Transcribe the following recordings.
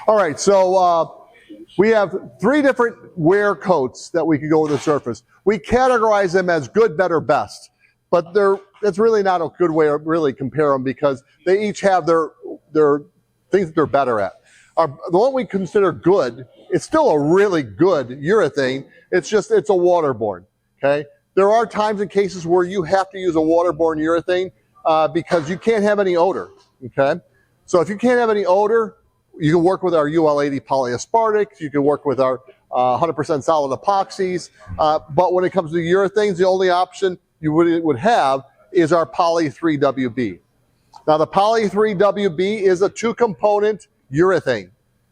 All right, so we have 3 different wear coats that we could go with the surface. We categorize them as good, better, best, but that's really not a good way to really compare them because they each have their things that they're better at. The one we consider good, it's still a really good urethane. It's a waterborne. Okay, there are times and cases where you have to use a waterborne urethane because you can't have any odor. Okay, so if you can't have any odor, you can work with our UL80 polyaspartic. You can work with our 100% solid epoxies. But when it comes to urethanes, the only option you would have is our Poly 3WB. Now, the Poly 3WB is a 2-component urethane.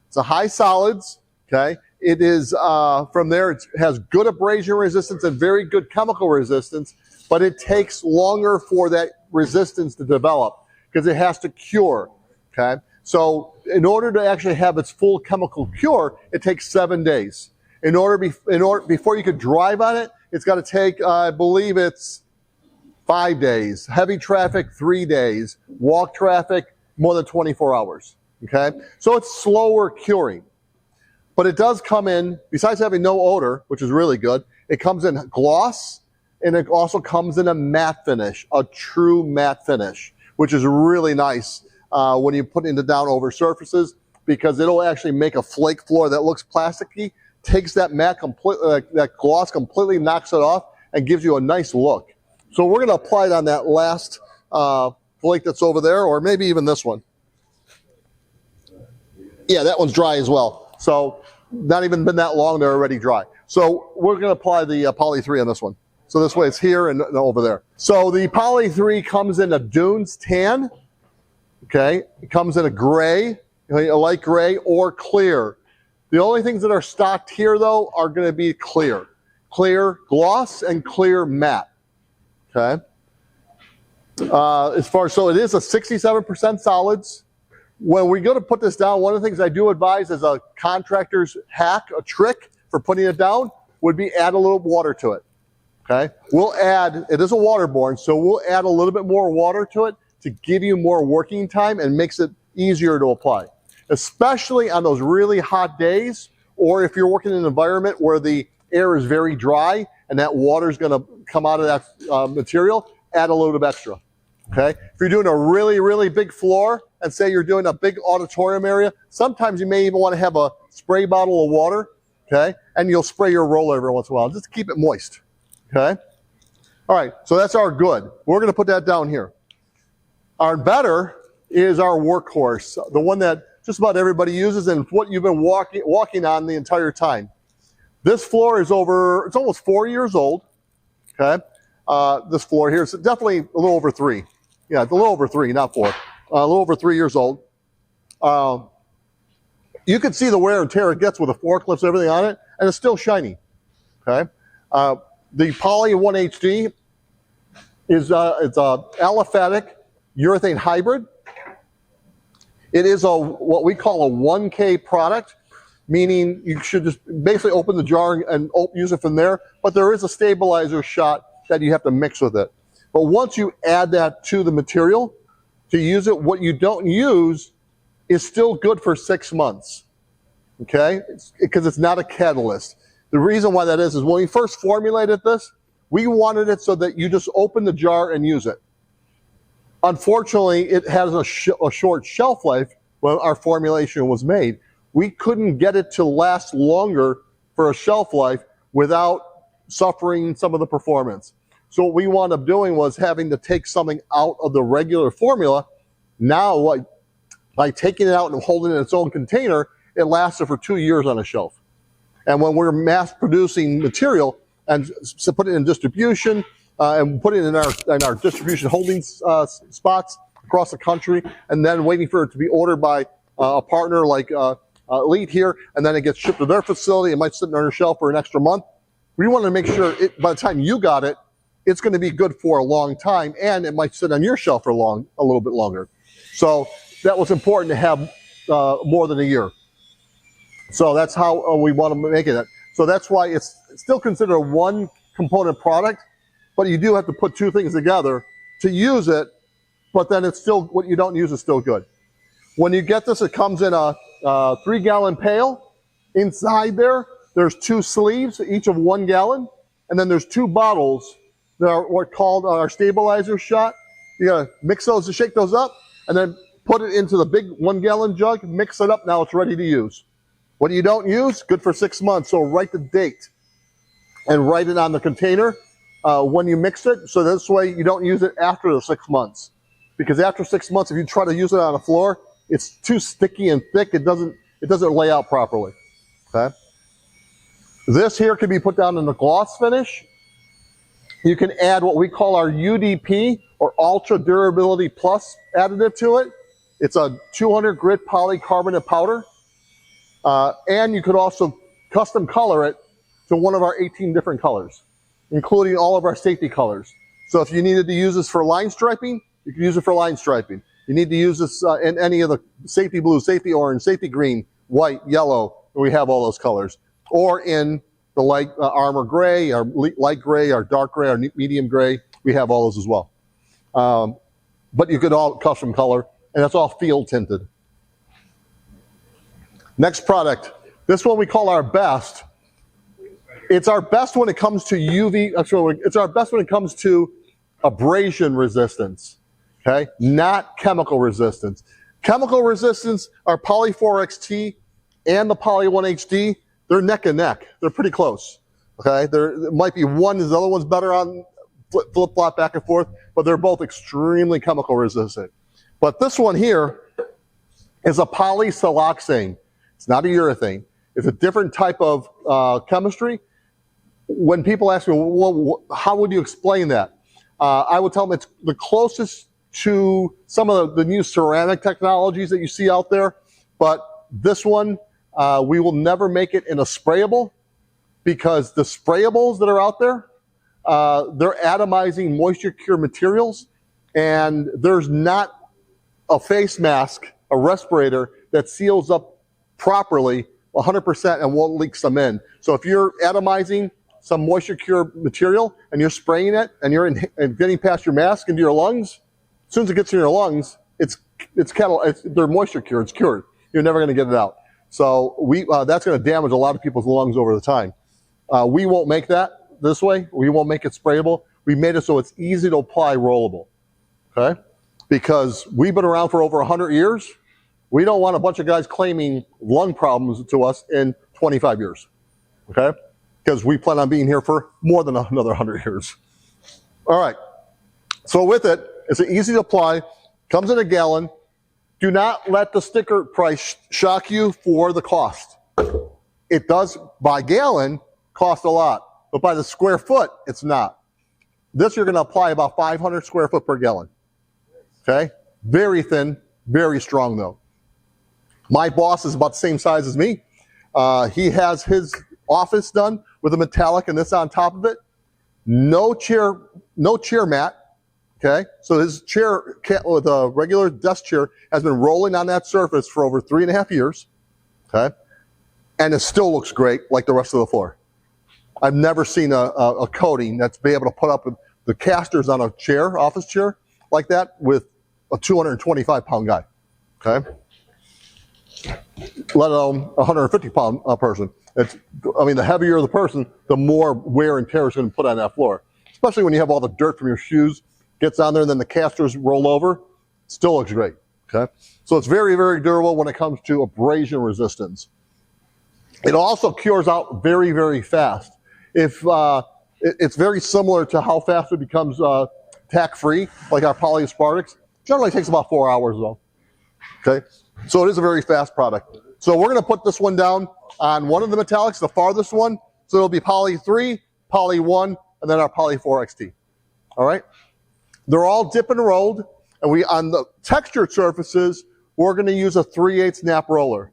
It's a high solids. Okay, it is from there. It has good abrasion resistance and very good chemical resistance, but it takes longer for that resistance to develop because it has to cure. Okay. So in order to actually have its full chemical cure, it takes 7 days. Before you could drive on it, it's got to take, I believe it's 5 days. Heavy traffic, 3 days. Walk traffic, more than 24 hours. Okay? So it's slower curing. But it does come in, besides having no odor, which is really good, it comes in gloss, and it also comes in a matte finish, a true matte finish, which is really nice. When you put it down over surfaces, because it'll actually make a flake floor that looks plasticky, takes that matte that gloss completely, knocks it off, and gives you a nice look. So we're going to apply it on that last flake that's over there, or maybe even this one. Yeah, that one's dry as well. So not even been that long, they're already dry. So we're going to apply the Poly 3 on this one. So this way it's here and over there. So the Poly 3 comes in a Dunes tan. Okay, it comes in a gray, a light gray, or clear. The only things that are stocked here, though, are going to be clear. Clear gloss and clear matte. Okay. So it is a 67% solids. When we go to put this down, one of the things I do advise as a contractor's hack, a trick for putting it down, would be add a little water to it. Okay. It is a waterborne, so we'll add a little bit more water to it to give you more working time and makes it easier to apply, especially on those really hot days, or if you're working in an environment where the air is very dry and that water is going to come out of that material, add a little bit extra. Okay, if you're doing a really, really big floor and say you're doing a big auditorium area, sometimes you may even want to have a spray bottle of water, okay, and you'll spray your roller every once in a while just to keep it moist. Okay, all right, so that's our good. We're going to put that down here. Our better is our workhorse, the one that just about everybody uses and what you've been walking on the entire time. This floor is it's almost 4 years old, okay? This floor here is definitely a little over 3. Yeah, it's a little over 3, not 4. A little over 3 years old. You can see the wear and tear it gets with the forklifts and everything on it, and it's still shiny, okay? The Poly 1HD is it's a aliphatic urethane hybrid. It is what we call a 1K product, meaning you should just basically open the jar and use it from there, but there is a stabilizer shot that you have to mix with it. But once you add that to the material, to use it, what you don't use is still good for 6 months, okay? Because it's not a catalyst. The reason why that is when we first formulated this, we wanted it so that you just open the jar and use it. Unfortunately, it has a short shelf life when our formulation was made. We couldn't get it to last longer for a shelf life without suffering some of the performance. So what we wound up doing was having to take something out of the regular formula. Now, by taking it out and holding it in its own container, it lasted for 2 years on a shelf. And when we're mass producing material and put it in distribution, and put it in our distribution holding spots across the country, and then waiting for it to be ordered by a partner like Elite here, and then it gets shipped to their facility. It might sit on their shelf for an extra month. We want to make sure by the time you got it, it's going to be good for a long time, and it might sit on your shelf for a little bit longer. So that was important to have more than a year. So that's how we want to make it. So that's why it's still considered a one-component product, but you do have to put 2 things together to use it, but then it's still, what you don't use is still good. When you get this, it comes in a 3-gallon pail. Inside there, there's 2 sleeves, each of 1 gallon. And then there's 2 bottles that are what called our stabilizer shot. You gotta mix those and shake those up, and then put it into the big 1-gallon jug, mix it up, now it's ready to use. What you don't use, good for 6 months. So write the date and write it on the container when you mix it. So this way you don't use it after the 6 months. Because after 6 months, if you try to use it on the floor, it's too sticky and thick. It doesn't lay out properly. Okay. This here can be put down in the gloss finish. You can add what we call our UDP, or Ultra Durability Plus additive to it. It's a 200 grit polycarbonate powder. And you could also custom color it to one of our 18 different colors, including all of our safety colors. So if you needed to use this for line striping, you can use it for line striping. You need to use this in any of the safety blue, safety orange, safety green, white, yellow. We have all those colors. Or in the light armor gray, our light gray, our dark gray, our medium gray. We have all those as well. But you could all custom color, and that's all field tinted. Next product. This one we call our best. It's our best when it comes to UV. It's our best when it comes to abrasion resistance. Okay, not chemical resistance. Chemical resistance, our Poly 4XT and the Poly 1HD, they're neck and neck. They're pretty close. Okay, there might be one, the other one's better on flip-flop back and forth, but they're both extremely chemical resistant. But this one here is a polysiloxane. It's not a urethane. It's a different type of chemistry. When people ask me, well, how would you explain that? I would tell them it's the closest to some of the new ceramic technologies that you see out there. But this one, we will never make it in a sprayable, because the sprayables that are out there, they're atomizing moisture cure materials, and there's not a face mask, a respirator that seals up properly 100% and won't leak some in. So if you're atomizing some moisture cure material and you're spraying it and you're getting past your mask into your lungs, as soon as it gets in your lungs, they're moisture cured, it's cured. You're never going to get it out. So that's going to damage a lot of people's lungs over the time. We won't make that this way. We won't make it sprayable. We made it so it's easy to apply, rollable. Okay? Because we've been around for over 100 years. We don't want a bunch of guys claiming lung problems to us in 25 years. Okay? Because we plan on being here for more than another 100 years. All right. So with it, it's easy to apply, comes in a gallon. Do not let the sticker price shock you for the cost. It does, by gallon, cost a lot, but by the square foot, it's not. This you're going to apply about 500 square foot per gallon. Okay? Very thin, very strong though. My boss is about the same size as me. He has his office done with a metallic and this on top of it. No chair mat. Okay, so his chair with a regular desk chair has been rolling on that surface for over 3.5 years. Okay, and it still looks great like the rest of the floor. I've never seen a coating that's be able to put up the casters on a chair, office chair, like that with a 225-pound guy. Okay, let alone a 150-pound person. The heavier the person, the more wear and tear is going to put on that floor, especially when you have all the dirt from your shoes. Gets on there, and then the casters roll over. Still looks great. Okay, so it's very, very durable when it comes to abrasion resistance. It also cures out very, very fast. It's very similar to how fast it becomes tack-free, like our polyaspartics. Generally takes about 4 hours though. Okay, so it is a very fast product. So we're going to put this one down on one of the metallics, the farthest one. So it'll be Poly 3, Poly 1, and then our Poly 4XT. All right. They're all dip and rolled, and on the textured surfaces, we're going to use a 3/8 nap roller.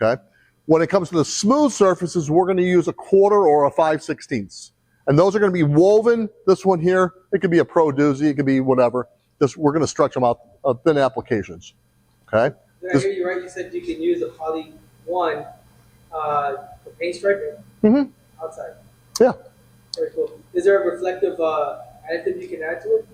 Okay. When it comes to the smooth surfaces, we're going to use a 1/4 or a 5/16. And those are going to be woven. This one here, it could be a Pro Doozy, it could be whatever. We're going to stretch them out thin applications. Okay. Did I hear you right? You said you can use a Poly 1 for paint striping? Mm-hmm. Outside. Yeah. Very cool. Is there a reflective additive you can add to it?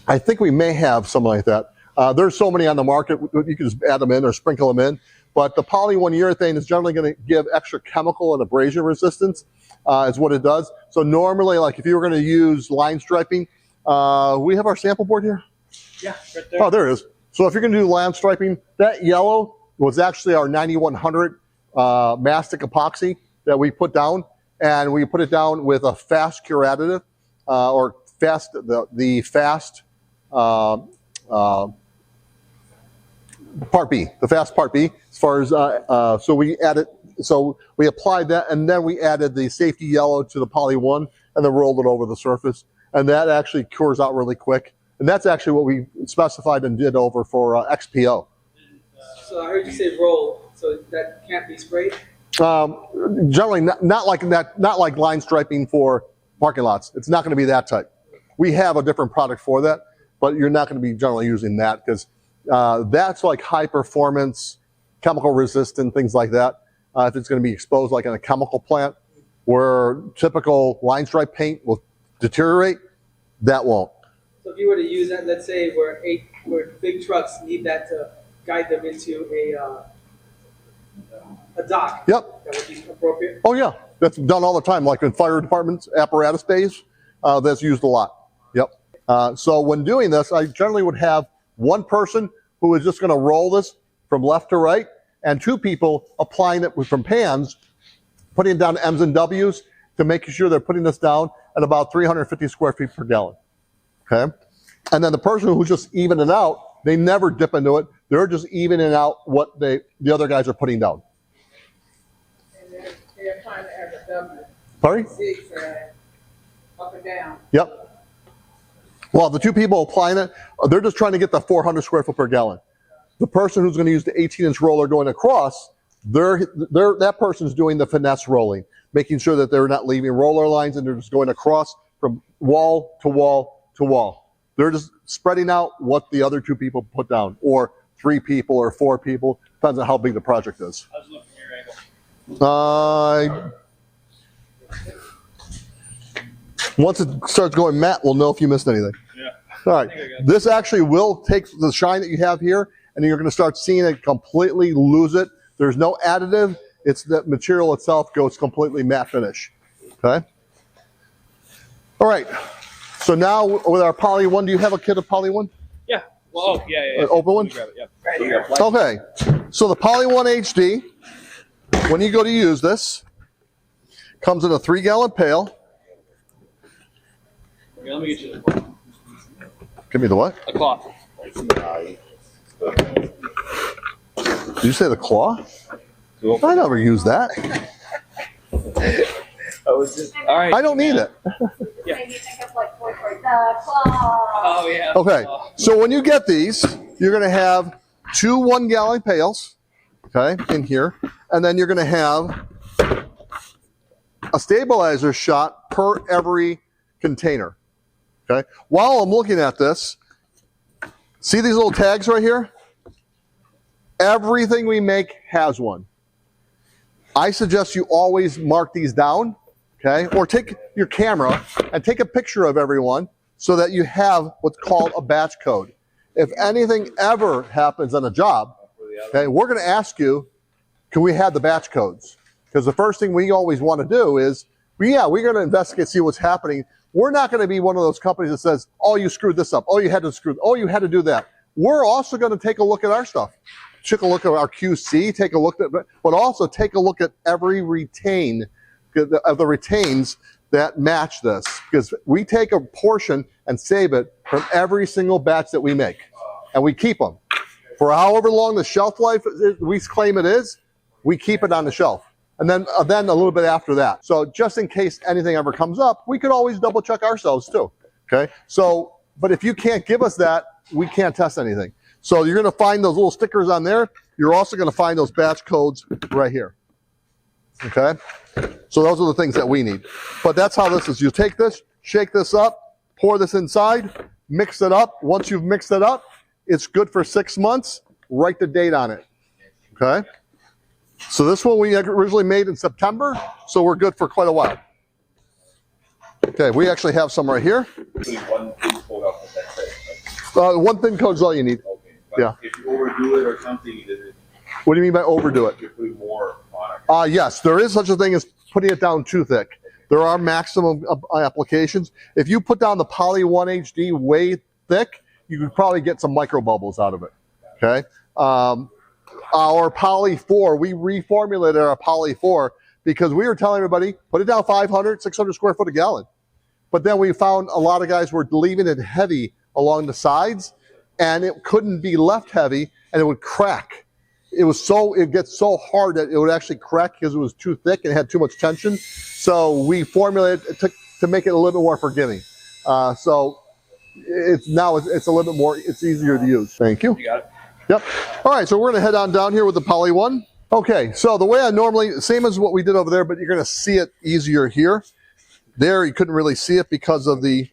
I think we may have something like that. There's so many on the market. You can just add them in or sprinkle them in. But the poly-1 urethane is generally going to give extra chemical and abrasion resistance, is what it does. So normally, like if you were going to use line striping, we have our sample board here? Yeah, right there. Oh, there it is. So if you're going to do line striping, that yellow was actually our 9100 mastic epoxy that we put down, and we put it down with a fast cure additive, or fast, the fast part B, the fast part B, as far as, so we added, so we applied that, and then we added the safety yellow to the poly-1, and then rolled it over the surface, and that actually cures out really quick. And that's actually what we specified and did over for XPO. So I heard you say roll, so that can't be sprayed? Generally, not like that, not like line striping for parking lots. It's not going to be that type. We have a different product for that, but you're not going to be generally using that because that's like high performance, chemical resistant, things like that. If it's going to be exposed like in a chemical plant where typical line stripe paint will deteriorate, that won't. So if you were to use that, let's say where big trucks need that to guide them into a dock. Yep. That would be appropriate. Oh yeah, that's done all the time. Like in fire departments, apparatus bays, that's used a lot. Yep. So when doing this, I generally would have one person who is just going to roll this from left to right, and two people applying it from pans, putting it down M's and W's to making sure they're putting this down at about 350 square feet per gallon. Okay. And then the person who's just evening out, they never dip into it. They're just evening out what the other guys are putting down. And they're trying to have a W. Sorry? Zigzag, up and down. Yep. Well, the two people applying it, they're just trying to get the 400 square foot per gallon. The person who's going to use the 18-inch roller going across, that person's doing the finesse rolling, making sure that they're not leaving roller lines and they're just going across from wall to wall to wall. They're just spreading out what the other two people put down, or 3 people or 4 people, depends on how big the project is. How's it look from your angle? Once it starts going matte, we'll know if you missed anything. Yeah. All right. This actually will take the shine that you have here, and you're going to start seeing it completely lose it. There's no additive. It's the material itself goes completely matte finish. Okay. All right. So now with our poly-1, do you have a kit of poly-1? Yeah. Well, yeah. Open one? Grab it, yeah. Right here. Okay. So the poly-1 HD, when you go to use this, comes in a 3-gallon pail. Here, let me get you the cloth. Give me the what? A cloth. Did you say the claw? I never use that. All right. I don't need it. Maybe think of like the claw. Oh, yeah. Okay. So when you get these, you're going to have 2 1-gallon pails, okay, in here, and then you're going to have a stabilizer shot per every container. Okay. While I'm looking at this, see these little tags right here? Everything we make has one. I suggest you always mark these down, okay? Or take your camera and take a picture of everyone so that you have what's called a batch code. If anything ever happens on a job, okay, we're going to ask you, can we have the batch codes? Because the first thing we always want to do is, we're going to investigate, see what's happening. We're not going to be one of those companies that says, oh, you screwed this up. Oh, you had to do that. We're also going to take a look at our stuff. Take a look at our QC, take a look at, but also take a look at every retain of the retains that match this, because we take a portion and save it from every single batch that we make, and we keep them for however long the shelf life we claim it is. We keep it on the shelf, and then a little bit after that. So just in case anything ever comes up, we could always double check ourselves too. Okay. So, but if you can't give us that, we can't test anything. So you're going to find those little stickers on there. You're also going to find those batch codes right here. Okay? So those are the things that we need. But that's how this is. You take this, shake this up, pour this inside, mix it up. Once you've mixed it up, it's good for 6 months. Write the date on it. Okay? So this one we originally made in September, so we're good for quite a while. Okay, we actually have some right here. One thin coat is all you need. Okay. But yeah. If you overdo it or something, What do you mean by overdo it? You're putting more product. Yes, there is such a thing as putting it down too thick. There are maximum applications. If you put down the Poly 1 HD way thick, you could probably get some micro bubbles out of it. Okay. Our Poly 4, we reformulated our Poly 4 because we were telling everybody, put it down 500, 600 square foot a gallon. But then we found a lot of guys were leaving it heavy along the sides, and it couldn't be left heavy, and it would crack. It gets so hard that it would actually crack because it was too thick and had too much tension. So we formulated to make it a little bit more forgiving. So it's a little bit more, it's easier to use. Thank you. You got it. Yep. All right, so we're gonna head on down here with the Poly 1. Okay, so the way I normally, same as what we did over there, but you're gonna see it easier here. There, you couldn't really see it because of the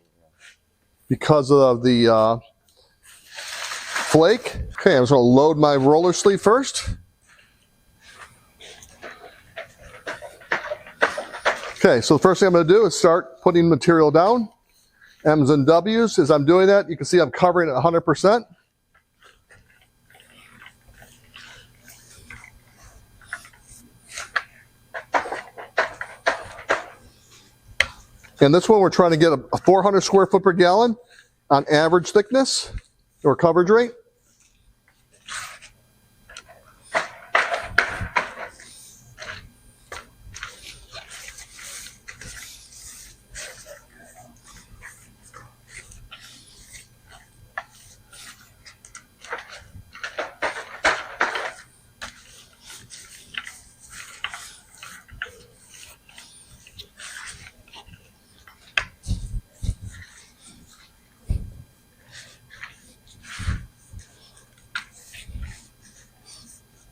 flake. Okay, I'm just gonna load my roller sleeve first. Okay, so the first thing I'm gonna do is start putting material down. M's and W's. As I'm doing that, you can see I'm covering it 100%. And this one, we're trying to get a 400 square foot per gallon on average thickness or coverage rate.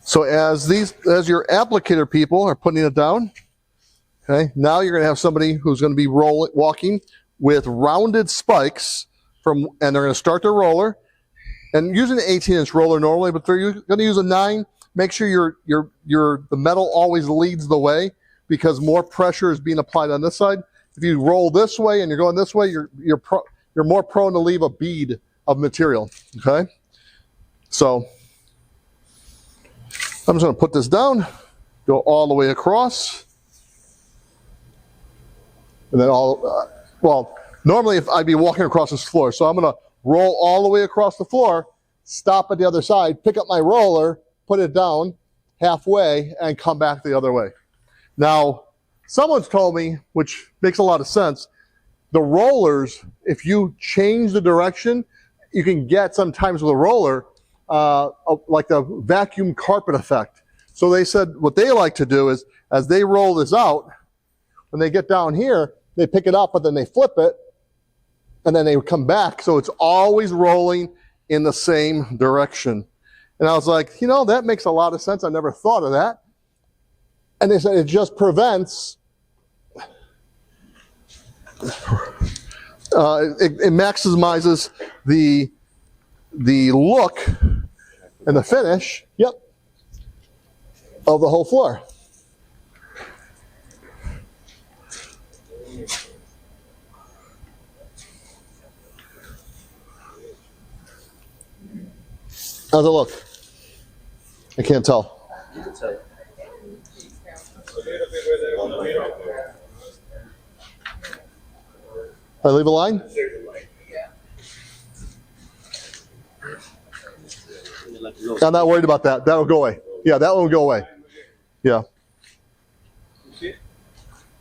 So as your applicator people are putting it down, okay, now you're going to have somebody who's going to be walking with rounded spikes and they're going to start their roller and using an 18-inch roller normally, but they're going to use a 9. Make sure the metal always leads the way because more pressure is being applied on this side. If you roll this way and you're going this way, you're more prone to leave a bead of material. Okay, so I'm just going to put this down, go all the way across, and then well, normally if I'd be walking across this floor, so I'm going to roll all the way across the floor, stop at the other side, pick up my roller, put it down halfway, and come back the other way. Now, someone's told me, which makes a lot of sense, the rollers, if you change the direction, you can get sometimes with a roller, like the vacuum carpet effect. So they said what they like to do is, as they roll this out, when they get down here, they pick it up, but then they flip it, and then they come back. So it's always rolling in the same direction. And I was like, you know, that makes a lot of sense. I never thought of that. And they said it just prevents, it maximizes the look and the finish, yep, of the whole floor. How's it look? I can't tell. You can tell. I leave a line? I'm not worried about that. That'll go away. Yeah, that one will go away. Yeah.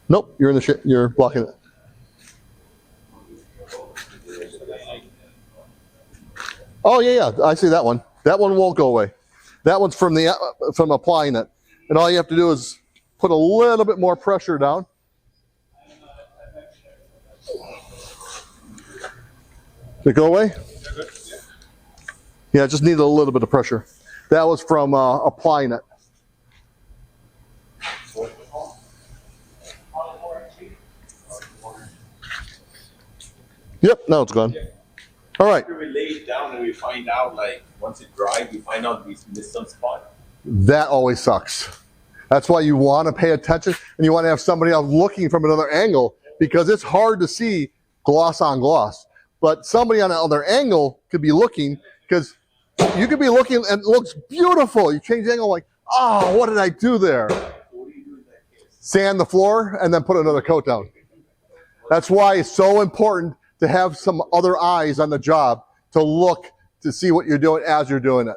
Nope, you're in the you're blocking it. Oh yeah, I see that one. That one won't go away. That one's from applying it, and all you have to do is put a little bit more pressure down. Did it go away? Yeah, it just needed a little bit of pressure. That was from applying it. Yep, now it's gone. All right. After we lay it down and we find out, like, once it dries, we find out we missed some spot. That always sucks. That's why you want to pay attention and you want to have somebody else looking from another angle because it's hard to see gloss on gloss. But somebody on another angle could be looking because you could be looking and it looks beautiful. You change the angle like, Oh, what did I do there? What do you do in that case? Sand the floor and then put another coat down. That's why it's so important to have some other eyes on the job to look to see what you're doing as you're doing it.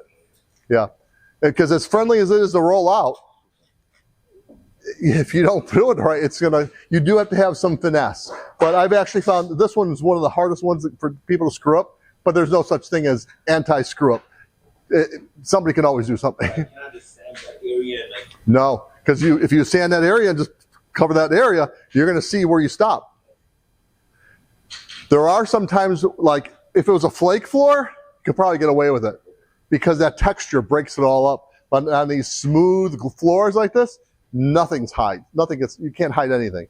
Yeah. Because as friendly as it is to roll out, if you don't do it right, you do have to have some finesse. But I've actually found that this one is one of the hardest ones for people to screw up, but there's no such thing as anti-screw up. Somebody can always do something. You cannot just sand that area and like. No, because if you sand that area and just cover that area, you're going to see where you stop. There are some times, like if it was a flake floor, you could probably get away with it because that texture breaks it all up. But on these smooth floors like this, nothing's hide. You can't hide anything.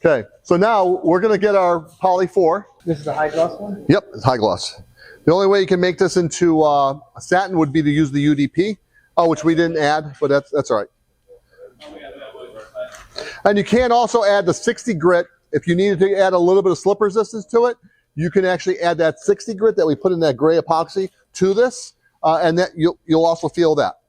Okay, so now we're going to get our poly 4. This is the high gloss one? Yep, it's high gloss. The only way you can make this into a satin would be to use the UDP, which we didn't add, but that's all right. And you can also add the 60 grit. If you needed to add a little bit of slip resistance to it, you can actually add that 60 grit that we put in that gray epoxy to this, and that you'll also feel that.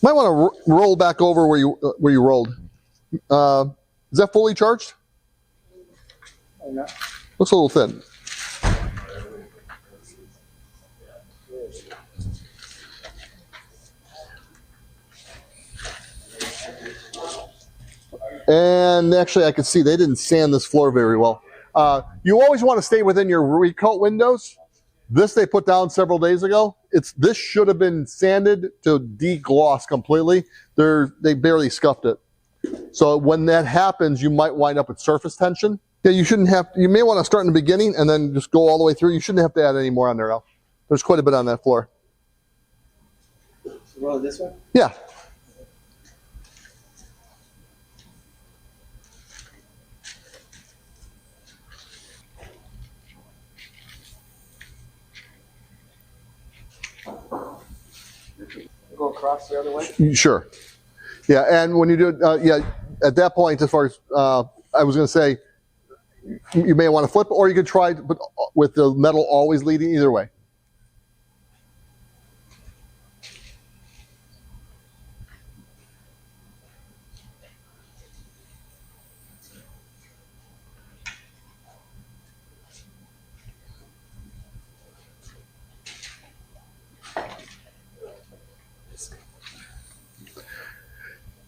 Might want to roll back over where you rolled. Is that fully charged? No. Looks a little thin. And actually, I could see they didn't sand this floor very well. You always want to stay within your recoat windows. This they put down several days ago. This should have been sanded to degloss completely. They barely scuffed it. So when that happens, you might wind up with surface tension. Yeah, you may want to start in the beginning and then just go all the way through. You shouldn't have to add any more on there now. There's quite a bit on that floor. So roll this one? Yeah. Go across the other way? Sure. Yeah, and when you do it, at that point, as far as I was going to say, you may want to flip, or you could try, but with the metal always leading either way.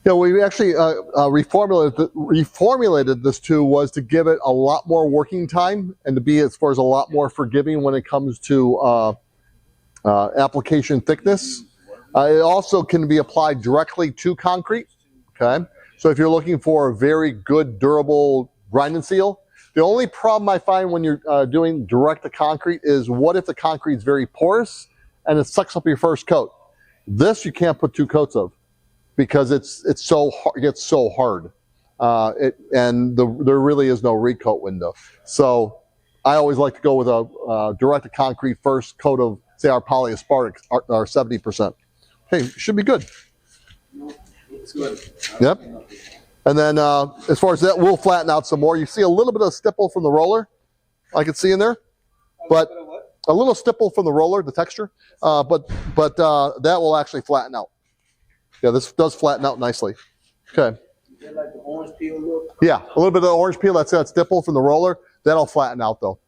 Yeah, we actually reformulated this was to give it a lot more working time and to be as far as a lot more forgiving when it comes to application thickness. It also can be applied directly to concrete. Okay, so if you're looking for a very good, durable grind and seal, the only problem I find when you're doing direct to concrete is what if the concrete is very porous and it sucks up your first coat? This you can't put 2 coats of, because it gets so hard, and there really is no recoat window. So I always like to go with a direct to concrete first coat of, say, our polyaspartic, our 70%. Hey, should be good. It's good. Yep. And then as far as that, we'll flatten out some more. You see a little bit of stipple from the roller, I can see in there, but a little stipple from the roller, the texture, but that will actually flatten out. Yeah, this does flatten out nicely. Okay. Is that like the orange peel look? Yeah, a little bit of the orange peel, that's that stipple from the roller. That'll flatten out though.